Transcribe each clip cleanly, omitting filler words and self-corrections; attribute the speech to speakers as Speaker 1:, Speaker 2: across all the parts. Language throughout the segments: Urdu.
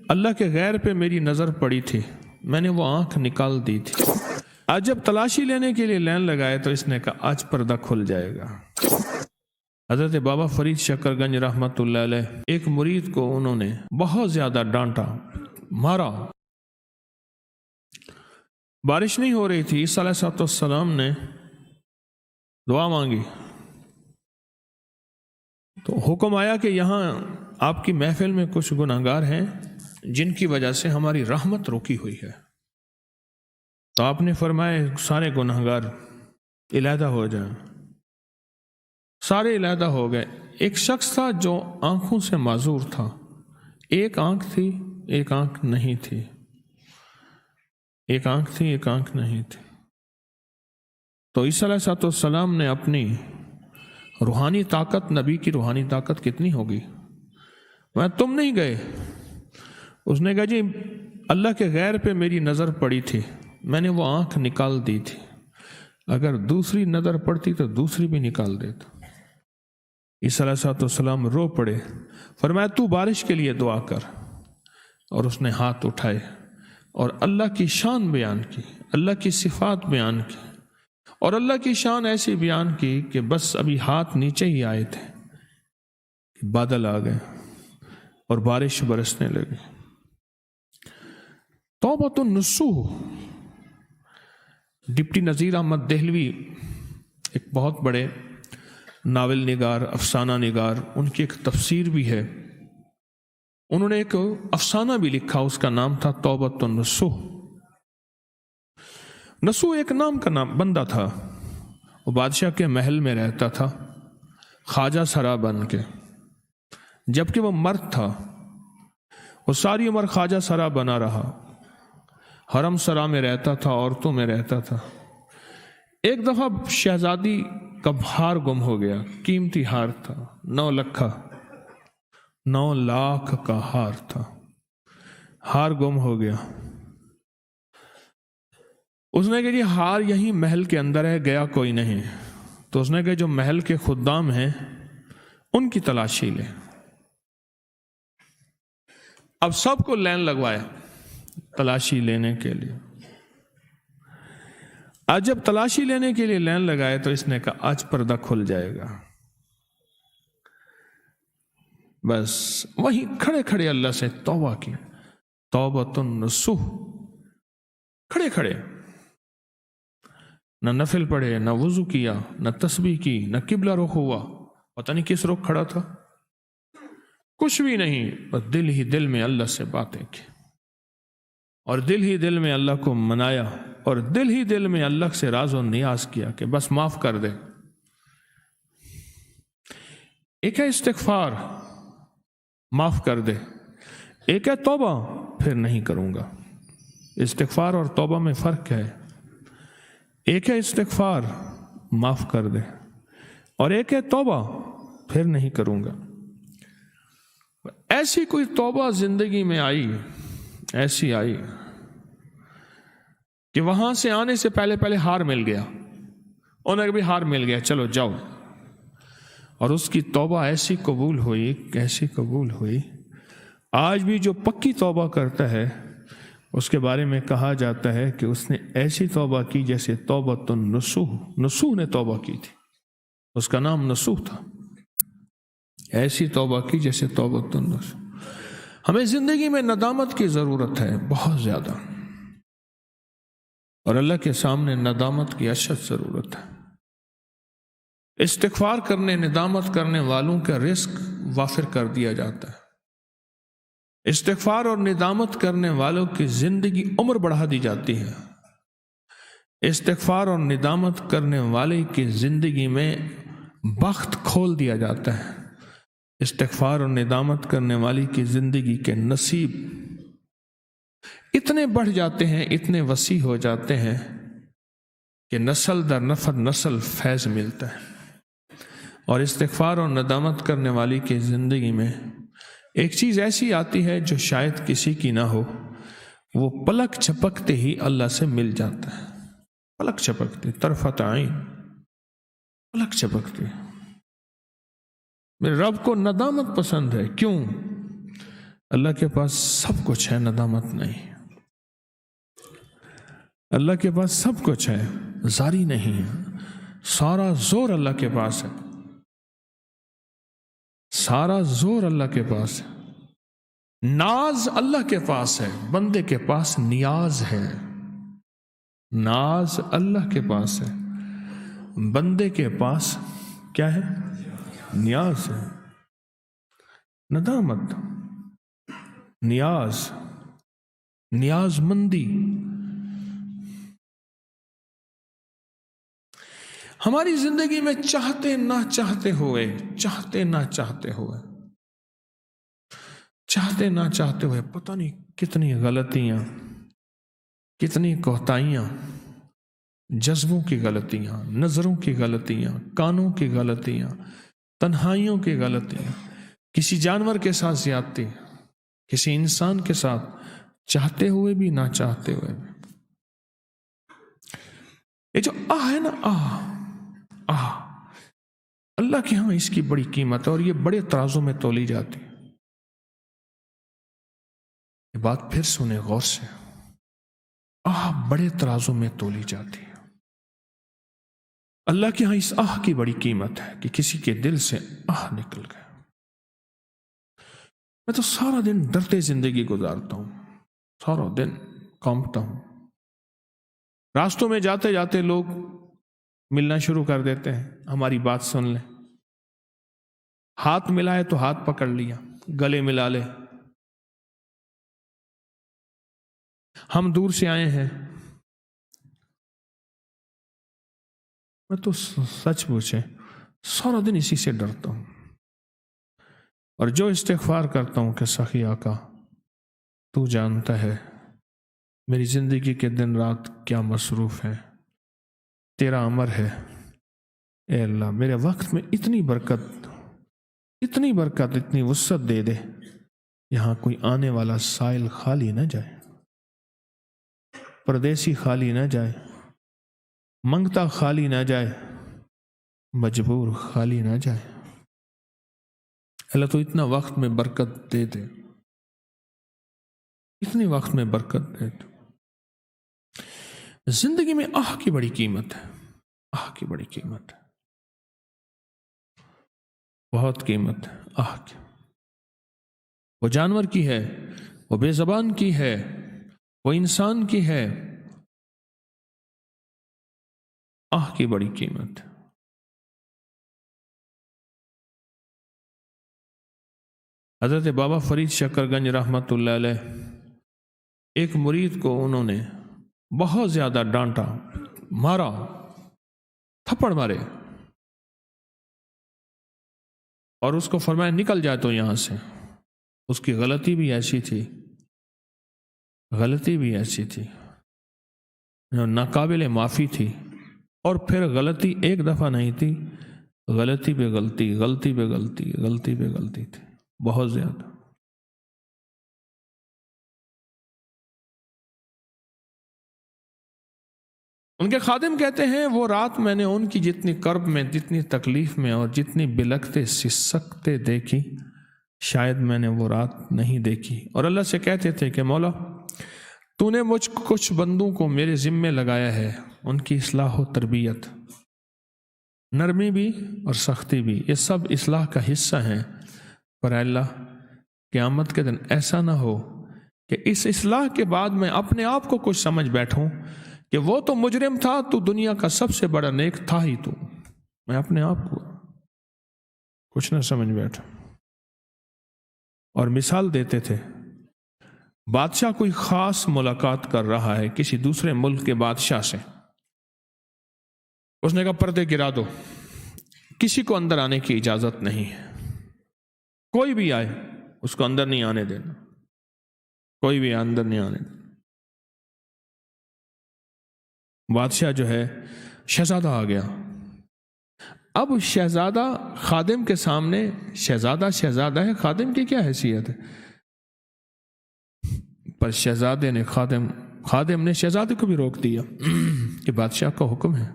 Speaker 1: اللہ کے غیر پہ میری نظر پڑی تھی، میں نے وہ آنکھ نکال دی تھی۔ آج جب تلاشی لینے کے لیے لین لگائے تو اس نے کہا آج پردہ کھل جائے گا۔ حضرت بابا فرید شکر گنج رحمۃ اللہ علیہ ایک مرید کو انہوں نے بہت زیادہ ڈانٹا، مارا، بارش نہیں ہو رہی تھی۔ عیسیٰ علیہ السلام نے دعا مانگی تو حکم آیا کہ یہاں آپ کی محفل میں کچھ گناہگار ہیں جن کی وجہ سے ہماری رحمت رکی ہوئی ہے، تو آپ نے فرمایا سارے گناہگار علیحدہ ہو جائیں۔ سارے علیحدہ ہو گئے۔ ایک شخص تھا جو آنکھوں سے معذور تھا، ایک آنکھ تھی ایک آنکھ نہیں تھی، ایک آنکھ تھی ایک آنکھ نہیں تھی۔ تو عیسیٰ علیہ السلام نے اپنی روحانی طاقت، نبی کی روحانی طاقت کتنی ہوگی، میں تم نہیں گئے، اس نے کہا جی اللہ کے غیر پہ میری نظر پڑی تھی، میں نے وہ آنکھ نکال دی تھی، اگر دوسری نظر پڑتی تو دوسری بھی نکال دیتا۔ عیسیٰ علیہ السلام رو پڑے، فرمایا تو بارش کے لیے دعا کر، اور اس نے ہاتھ اٹھائے اور اللہ کی شان بیان کی، اللہ کی صفات بیان کی، اور اللہ کی شان ایسی بیان کی کہ بس ابھی ہاتھ نیچے ہی آئے تھے کہ بادل آ گئے اور بارش برسنے لگی۔ توبۃ النصوح، ڈپٹی نذیر احمد دہلوی ایک بہت بڑے ناول نگار، افسانہ نگار، ان کی ایک تفسیر بھی ہے، انہوں نے ایک افسانہ بھی لکھا، اس کا نام تھا توبۃ النصوح۔ نصوح ایک نام کا نام بندہ تھا، وہ بادشاہ کے محل میں رہتا تھا خواجہ سرا بن کے، جبکہ وہ مرد تھا، وہ ساری عمر خواجہ سرا بنا رہا، حرم سرا میں رہتا تھا، عورتوں میں رہتا تھا۔ ایک دفعہ شہزادی کا ہار گم ہو گیا، قیمتی ہار تھا، 9 لاکھ کا ہار تھا، ہار گم ہو گیا۔ اس نے کہا جی ہار یہیں محل کے اندر ہے، گیا کوئی نہیں، تو اس نے کہا جو محل کے خدام ہیں ان کی تلاشی لے۔ اب سب کو لین لگوائے تلاشی لینے کے لیے۔ آج جب تلاشی لینے کے لیے لین لگائے تو اس نے کہا آج پردہ کھل جائے گا۔ بس وہیں کھڑے کھڑے اللہ سے توبہ کی، توبۃ النصوح، کھڑے کھڑے، نہ نفل پڑھے، نہ وضو کیا، نہ تسبیح کی، نہ قبلہ رخ ہوا، پتہ نہیں کس رخ کھڑا تھا، کچھ بھی نہیں، بس دل ہی دل میں اللہ سے باتیں کی، اور دل ہی دل میں اللہ کو منایا، اور دل ہی دل میں اللہ سے راز و نیاز کیا کہ بس معاف کر دے۔ ایک ہے استغفار، معاف کر دے، ایک ہے توبہ، پھر نہیں کروں گا۔ استغفار اور توبہ میں فرق ہے، ایک ہے استغفار معاف کر دے، اور ایک ہے توبہ پھر نہیں کروں گا۔ ایسی کوئی توبہ زندگی میں آئی، ایسی آئی کہ وہاں سے آنے سے پہلے ہار مل گیا، انہیں بھی ہار مل گیا، چلو جاؤ، اور اس کی توبہ ایسی قبول ہوئی، کیسی قبول ہوئی۔ آج بھی جو پکی توبہ کرتا ہے اس کے بارے میں کہا جاتا ہے کہ اس نے ایسی توبہ کی جیسے توبۃ النصوح، نصوح نے توبہ کی تھی، اس کا نام نصوح تھا، ایسی توبہ کی جیسے توبۃ النصوح۔ ہمیں زندگی میں ندامت کی ضرورت ہے بہت زیادہ، اور اللہ کے سامنے ندامت کی اشد ضرورت ہے۔ استغفار کرنے، ندامت کرنے والوں کا رزق وافر کر دیا جاتا ہے، استغفار اور ندامت کرنے والوں کی زندگی عمر بڑھا دی جاتی ہے، استغفار اور ندامت کرنے والے کی زندگی میں بخت کھول دیا جاتا ہے، استغفار اور ندامت کرنے والی کی زندگی کے نصیب اتنے بڑھ جاتے ہیں، اتنے وسیع ہو جاتے ہیں کہ نسل در نسل فیض ملتا ہے۔ اور استغفار اور ندامت کرنے والی کی زندگی میں ایک چیز ایسی آتی ہے جو شاید کسی کی نہ ہو، وہ پلک چھپکتے ہی اللہ سے مل جاتا ہے، پلک چھپکتے، طرفت عین، پلک چھپکتے۔ میرے رب کو ندامت پسند ہے، کیوں؟ اللہ کے پاس سب کچھ ہے، ندامت نہیں۔ اللہ کے پاس سب کچھ ہے، زاری نہیں ہے۔ سارا زور اللہ کے پاس ہے، سارا زور اللہ کے پاس ہے۔ ناز اللہ کے پاس ہے، بندے کے پاس نیاز ہے۔ ناز اللہ کے پاس ہے، بندے کے پاس کیا ہے؟ نیاز ہے۔ ندامت، نیاز، نیاز مندی۔ ہماری زندگی میں چاہتے نہ چاہتے ہوئے، چاہتے نہ چاہتے ہوئے، چاہتے نہ چاہتے ہوئے پتہ نہیں کتنی غلطیاں، کتنی کوتاہیاں، جذبوں کی غلطیاں، نظروں کی غلطیاں، کانوں کی غلطیاں، تنہائیوں کی غلطیاں، کسی جانور کے ساتھ زیادتی، کسی انسان کے ساتھ چاہتے ہوئے بھی نہ چاہتے ہوئے بھی۔ یہ جو ہے نا، اللہ کے ہاں اس کی بڑی قیمت ہے، اور یہ بڑے ترازوں میں تولی جاتی ہے۔ یہ بات پھر سنیں غور سے، بڑے ترازوں میں تولی جاتی ہے۔ اللہ کے ہاں اس کی بڑی قیمت ہے کہ کسی کے دل سے نکل گیا۔ میں تو سارا دن ڈرتے زندگی گزارتا ہوں، سارا دن کانپتا ہوں۔ راستوں میں جاتے جاتے لوگ ملنا شروع کر دیتے ہیں، ہماری بات سن لیں، ہاتھ ملائے تو ہاتھ پکڑ لیا، گلے ملا لے، ہم دور سے آئے ہیں۔ میں تو سچ پوچھے سارا دن اسی سے ڈرتا ہوں، اور جو استغفار کرتا ہوں کہ سخی آقا تو جانتا ہے میری زندگی کے دن رات کیا مصروف ہے، تیرا امر ہے، اے اللہ میرے وقت میں اتنی برکت، اتنی وسعت دے دے، یہاں کوئی آنے والا سائل خالی نہ جائے، پردیسی خالی نہ جائے، منگتا خالی نہ جائے، مجبور خالی نہ جائے۔ اللہ تو اتنا وقت میں برکت دے دے، اتنی وقت میں برکت دے دے۔ زندگی میں کی بڑی قیمت ہے، کی بڑی قیمت ہے، بہت قیمت ہے کی۔ وہ جانور کی ہے، وہ بے زبان کی ہے، وہ انسان کی ہے، کی بڑی قیمت ہے۔ حضرت بابا فرید شکر گنج رحمت اللہ علیہ، ایک مرید کو انہوں نے بہت زیادہ ڈانٹا، مارا، تھپڑ مارے، اور اس کو فرمایا نکل جائے تو یہاں سے۔ اس کی غلطی بھی ایسی تھی، ناقابل معافی تھی، اور پھر غلطی ایک دفعہ نہیں تھی، غلطی پہ غلطی تھی، بہت زیادہ۔ ان کے خادم کہتے ہیں وہ رات میں نے ان کی جتنی کرب میں، جتنی تکلیف میں، اور جتنی بلکتے سسکتے دیکھی، شاید میں نے وہ رات نہیں دیکھی۔ اور اللہ سے کہتے تھے کہ مولا تو نے مجھ کچھ بندوں کو میرے ذمے لگایا ہے، ان کی اصلاح و تربیت، نرمی بھی اور سختی بھی، یہ سب اصلاح کا حصہ ہیں، پر اللہ قیامت کے دن ایسا نہ ہو کہ اس اصلاح کے بعد میں اپنے آپ کو کچھ سمجھ بیٹھوں کہ وہ تو مجرم تھا، تو دنیا کا سب سے بڑا نیک تھا ہی، تو میں اپنے آپ کو کچھ نہ سمجھ بیٹھا۔ اور مثال دیتے تھے، بادشاہ کوئی خاص ملاقات کر رہا ہے کسی دوسرے ملک کے بادشاہ سے، اس نے کہا پردے گرا دو، کسی کو اندر آنے کی اجازت نہیں ہے، کوئی بھی آئے اس کو اندر نہیں آنے دینا، کوئی بھی اندر نہیں آنے دینا۔ بادشاہ جو ہے، شہزادہ آ گیا، اب شہزادہ خادم کے سامنے، شہزادہ ہے، خادم کی کیا حیثیت ہے؟ پر شہزادے نے خادم نے شہزادے کو بھی روک دیا کہ بادشاہ کا حکم ہے،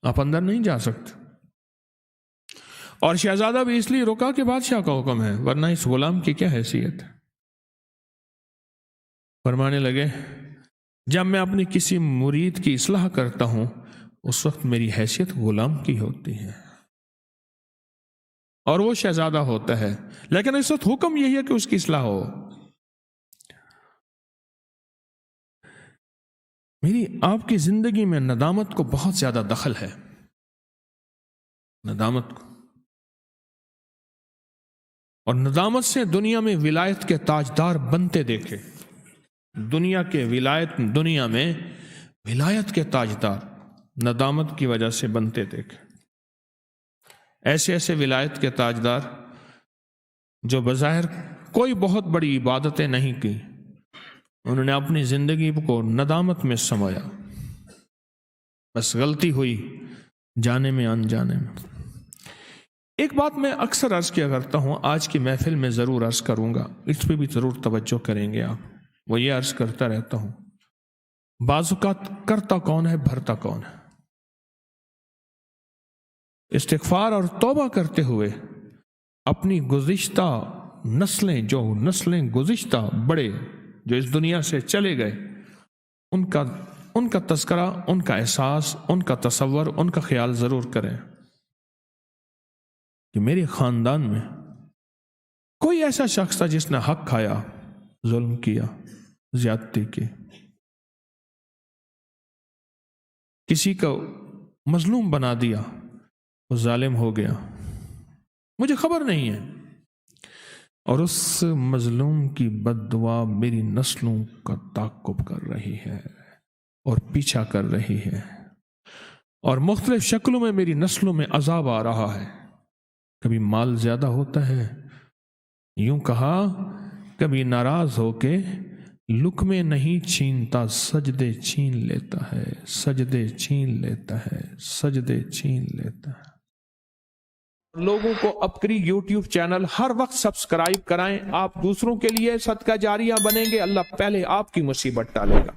Speaker 1: آپ اندر نہیں جا سکتے، اور شہزادہ بھی اس لیے روکا کہ بادشاہ کا حکم ہے، ورنہ اس غلام کی کیا حیثیت ہے؟ فرمانے لگے جب میں اپنی کسی مرید کی اصلاح کرتا ہوں اس وقت میری حیثیت غلام کی ہوتی ہے اور وہ شہزادہ ہوتا ہے، لیکن اس وقت حکم یہی ہے کہ اس کی اصلاح ہو۔ میری آپ کی زندگی میں ندامت کو بہت زیادہ دخل ہے، ندامت کو، اور ندامت سے دنیا میں ولایت کے تاجدار بنتے دیکھے، دنیا میں ولایت کے تاجدار ندامت کی وجہ سے بنتے دیکھے۔ ایسے ایسے ولایت کے تاجدار جو بظاہر کوئی بہت بڑی عبادتیں نہیں کی، انہوں نے اپنی زندگی کو ندامت میں سمایا، بس غلطی ہوئی جانے میں انجانے میں۔ ایک بات میں اکثر عرض کیا کرتا ہوں، آج کی محفل میں ضرور عرض کروں گا، اس پہ بھی ضرور توجہ کریں گے آپ، وہ یہ عرض کرتا رہتا ہوں، بعض اوقات کرتا کون ہے بھرتا کون ہے۔ استغفار اور توبہ کرتے ہوئے اپنی گزشتہ نسلیں گزشتہ بڑے جو اس دنیا سے چلے گئے، ان کا تذکرہ، ان کا احساس، ان کا تصور، ان کا خیال ضرور کریں کہ میرے خاندان میں کوئی ایسا شخص تھا جس نے حق کھایا، ظلم کیا، زیادتی کی، کسی کو مظلوم بنا دیا، وہ ظالم ہو گیا، مجھے خبر نہیں ہے، اور اس مظلوم کی بد دعا میری نسلوں کا تعاقب کر رہی ہے اور پیچھا کر رہی ہے، اور مختلف شکلوں میں میری نسلوں میں عذاب آ رہا ہے۔ کبھی مال زیادہ ہوتا ہے، یوں کہا کبھی ناراض ہو کے لقمے نہیں چھینتا، سجدے چھین لیتا ہے، سجدے چھین لیتا ہے، سجدے چھین لیتا ہے۔ لوگوں کو اپکری یوٹیوب چینل ہر وقت سبسکرائب کرائیں، آپ دوسروں کے لیے صدقہ جاریہ بنیں گے، اللہ پہلے آپ کی مصیبت ٹالے گا۔